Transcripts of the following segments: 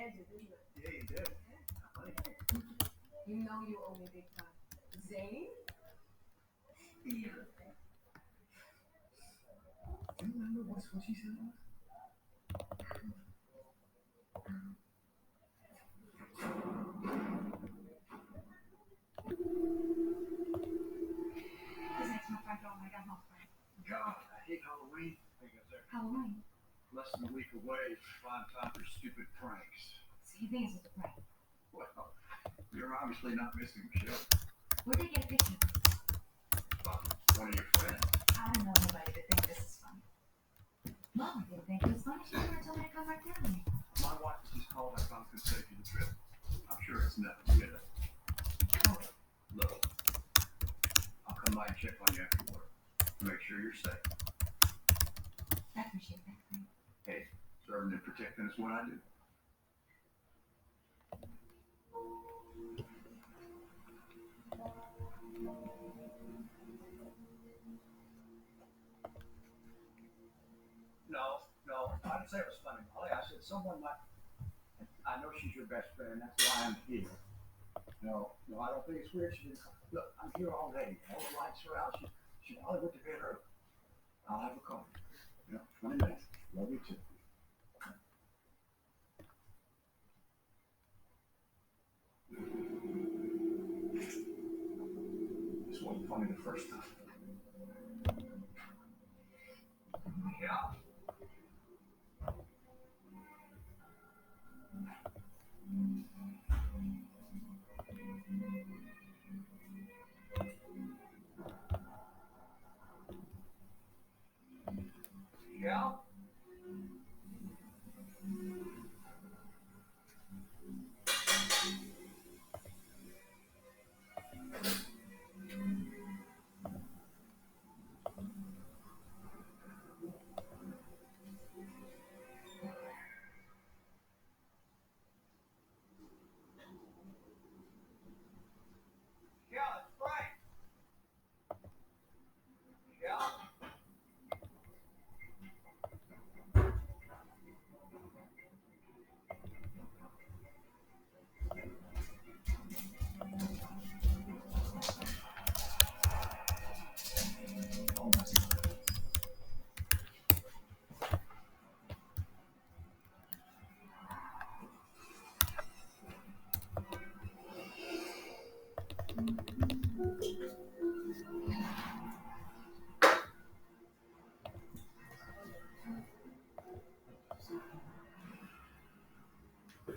edges, isn't it? Yeah, you did. You know you owe me big time. Zane? Do you remember what she said was? This makes my front door like a hot fire. God, I hate Halloween. How you guys there? Halloween? Less than a week away. Prime time for stupid pranks. So you think it's just a prank? Well, you're obviously not missing Michelle. Where'd they get a picture? One of your friends. I don't know anybody that thinks this is funny. Mom didn't think it was funny. She never told me to come right down here. My wife just called. I promised to save you the trip. I'm sure it's nothing, you know. Oh, Look, I'll come by and check on you after work to make sure you're safe. I appreciate that, Frank. Hey, serving and protecting is what I do. No, I didn't say it was funny, Molly. I said someone might. I know she's your best friend. That's why I'm here. No, I don't think it's weird. She didn't. Look, I'm here all day. All the lights are out. She probably went to bed early. I'll have a call. 20 minutes. Love you too. This wasn't funny the first time. Yeah. Yeah. Yeah, that's right. Yeah.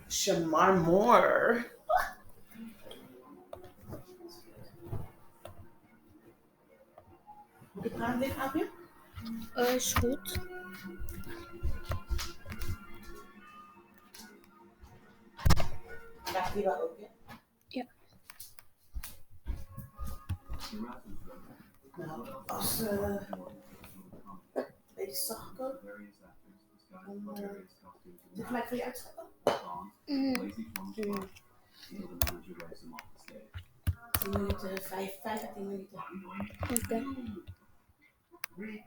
Shamar Moore. Du kan dit, Abby? Is goed. Krijgt die wel ook, ja? Ja. Nou, als beetje zacht kookt, dan dit gelijk voor je uitscheppen. Mm. 10 minuten, 5 à 10 minuten. Oké.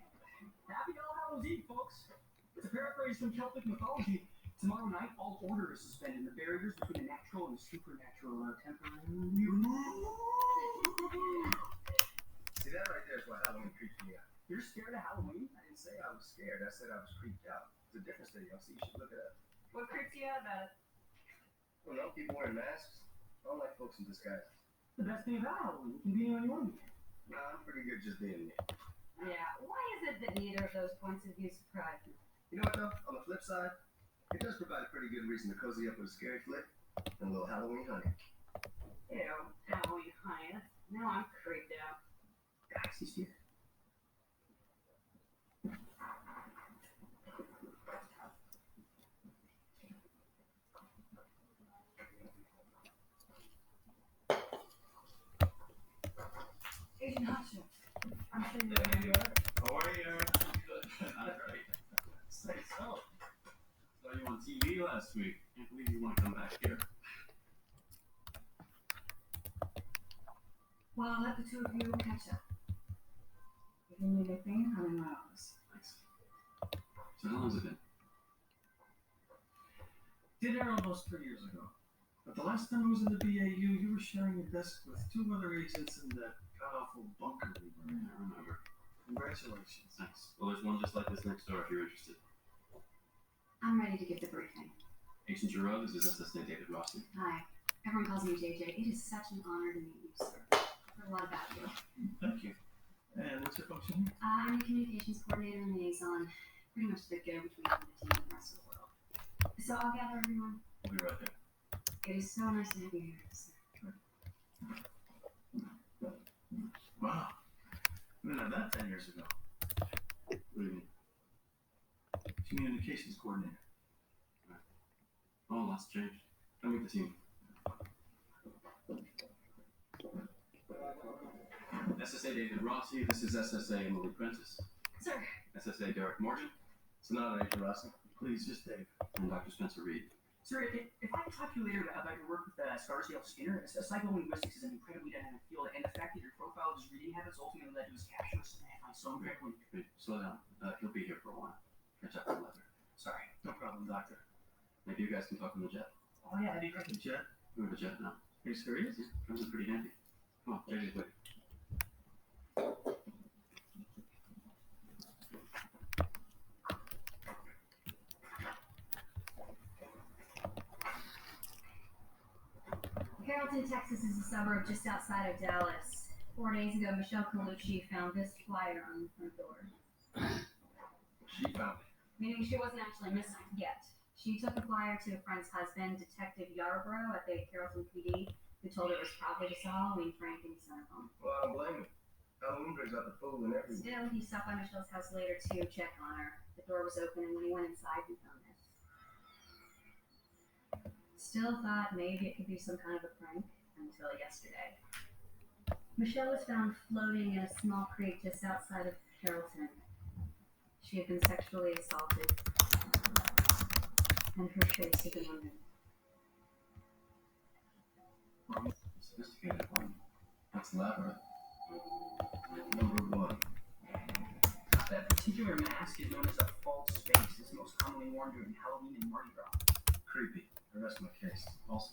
Happy All Hallows Eve, folks! It's a paraphrase from Celtic mythology. Tomorrow night, all order is suspended, and the barriers between the natural and the supernatural are temporarily removed. See, that right there is what Halloween creeps me out. You're scared of Halloween? I didn't say I was scared. I said I was creeped out. It's a difference there, so you should look it up. What creeps you out about it? Well, no, people wearing masks. I don't like folks in disguise. The best thing about Halloween, you can be anyone you want to be. Nah, I'm pretty good just being me. Yeah, why is it that neither of those points of view surprise me? You know what, though? On the flip side, it does provide a pretty good reason to cozy up with a scary flick and a little Halloween honey. Ew, Halloween honey. Now I'm creeped out. Guys, he's here. Agent Hotshot. I'm sure you're How are you? Good. All right. Say so. Saw you on TV last week. Can't believe you want to come back here. Well, I'll let the two of you catch up. If you need anything, I'm in my office. Thanks. So how long's it been? Dinner almost 3 years ago. But the last time I was in the BAU, you were sharing a desk with 2 other agents in that god-awful bunker we were in. I remember. Congratulations. Thanks. Well, there's one just like this next door if you're interested. I'm ready to give the briefing. Agent Giroux, this is Assistant David Rossi. Hi. Everyone calls me JJ. It is such an honor to meet you, sir. I've heard a lot about you. Thank you. And what's your function? I'm the communications coordinator and liaison. Pretty much the go-between the team and the rest of the world. So I'll gather everyone. We'll be right there. It is so nice to have you here, sir. Wow. I didn't have that 10 years ago. What do you mean? Communications coordinator. Right. Oh, lots changed. Come meet the team. SSA David Rossi, this is SSA Emily Prentice. Sir. SSA Derek Morgan. Sonata Agent Rossi. Please, just Dave. And Dr. Spencer Reed. Sir, if I talk to you later about your work with Scarsdale Skinner, psycholinguistics is an incredibly dynamic field, and the fact that your profile of his reading habits ultimately led to his capture is something I find so incredibly. Wait, slow down. He'll be here for a while. Catch up on leather. Sorry. No problem, Doctor. Maybe you guys can talk on the jet. Oh yeah, that'd be great. The jet? We have a jet now. Are you serious? Yeah, comes in pretty handy. Come on, JJ's waiting. Carrollton, Texas is a suburb just outside of Dallas. 4 days ago, Michelle Colucci found this flyer on the front door. She found it. Meaning she wasn't actually missing yet. She took the flyer to a friend's husband, Detective Yarbrough at the Carrollton PD, who told her it was probably just a Halloween prank and he sent her home. Well, I don't blame him. Halloween brings out the fool in everyone. Still, he stopped by Michelle's house later to check on her. The door was open, and when he went inside, he found this. Still thought maybe it could be some kind of a prank until yesterday. Michelle was found floating in a small creek just outside of Carrollton. She had been sexually assaulted, and her face had been removed. Sophisticated one. That's Labyrinth. Number 1. That particular mask is known as a false face. It's most commonly worn during Halloween and Mardi Gras. Creepy. The rest of my case. Also